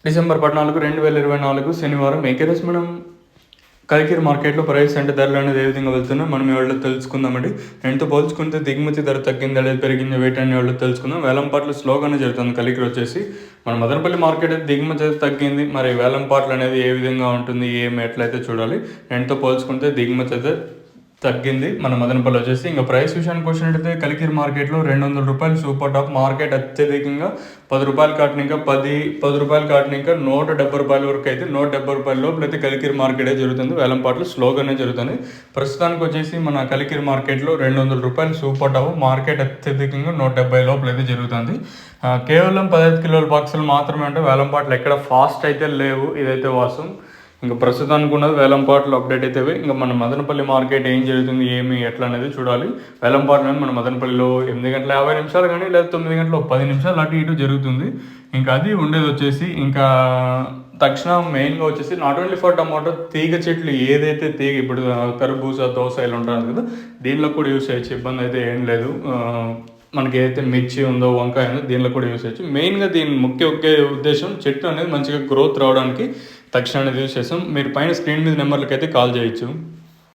December 14, 2024 శనివారం. ఏకేరోజు మనం కలికిరి మార్కెట్లో ప్రైస్ అంటే ధరలు అనేది ఏ విధంగా వెళ్తున్నాయి మనం ఎవరిలో తెలుసుకుందామండి. ఎంతో పోల్చుకుంటే దిగుమతి ధర తగ్గింది లేదా పెరిగింది వెయిట్ అని ఎవరిలో తెలుసుకుందాం. వేలంపాట్లు స్లోగానే జరుగుతుంది. కలికిరి వచ్చేసి మన మదనపల్లి మార్కెట్ అయితే దిగుమతి అయితే తగ్గింది. మరి వేలంపాట్లు అనేది ఏ విధంగా ఉంటుంది ఏమి ఎట్లయితే చూడాలి. ఎంతో పోల్చుకుంటే దిగుమతి అయితే తగ్గింది మన మదనపల్లి వచ్చేసి. ఇంకా ప్రైస్ విషయానికి వచ్చినట్టయితే కలికిరి మార్కెట్లో 200 రూపాయలు సూపర్ టాప్. మార్కెట్ అత్యధికంగా 10 రూపాయలు కాటిన ఇంకా 10 రూపాయలు కాటిన ఇంకా 170 రూపాయల వరకు అయితే 170 రూపాయల లోపల అయితే కలికిరి మార్కెటే జరుగుతుంది. వేలంపాట్లు స్లోగానే జరుగుతుంది. ప్రస్తుతానికి వచ్చేసి మన కలికిరి మార్కెట్లో 200 రూపాయలు సూపర్ టాప్. మార్కెట్ అత్యధికంగా 170 లోపల అయితే జరుగుతుంది. కేవలం 15 కిలోల బాక్సులు మాత్రమే అంటే వేలంపాట్లు ఎక్కడ ఫాస్ట్ అయితే లేవు, ఇదైతే వాస్తవం. ఇంకా ప్రస్తుతానికి ఉన్నది వేలంపాట్లు అప్డేట్ అయితే. ఇంకా మన మదనపల్లి మార్కెట్ ఏం జరుగుతుంది ఏమి ఎట్లా అనేది చూడాలి. వేలంపాట్లు అనేది మన మదనపల్లిలో 8:50 కానీ లేదా 9:10 అటు ఇటు జరుగుతుంది. ఇంకా అది ఉండేది వచ్చేసి ఇంకా తక్షణం మెయిన్గా వచ్చేసి నాట్ ఓన్లీ ఫర్ టమాటో, తీగ చెట్లు ఏదైతే తీగ ఇప్పుడు కర్బూజా దోసకాయలు ఉంటుంది కదా, దీనిలో కూడా యూస్ చేయొచ్చు, ఇబ్బంది అయితే ఏం లేదు. మనకి ఏదైతే మిర్చి ఉందో వంకాయ ఉందో దీనిలో కూడా యూస్ చేయొచ్చు. మెయిన్గా దీని ముఖ్య ఉద్దేశం చెట్టు అనేది మంచిగా గ్రోత్ రావడానికి తక్షణాన్ని యూస్ చేస్తాం. మీరు పైన స్క్రీన్ మీద నెంబర్లకి అయితే కాల్ చేయొచ్చు.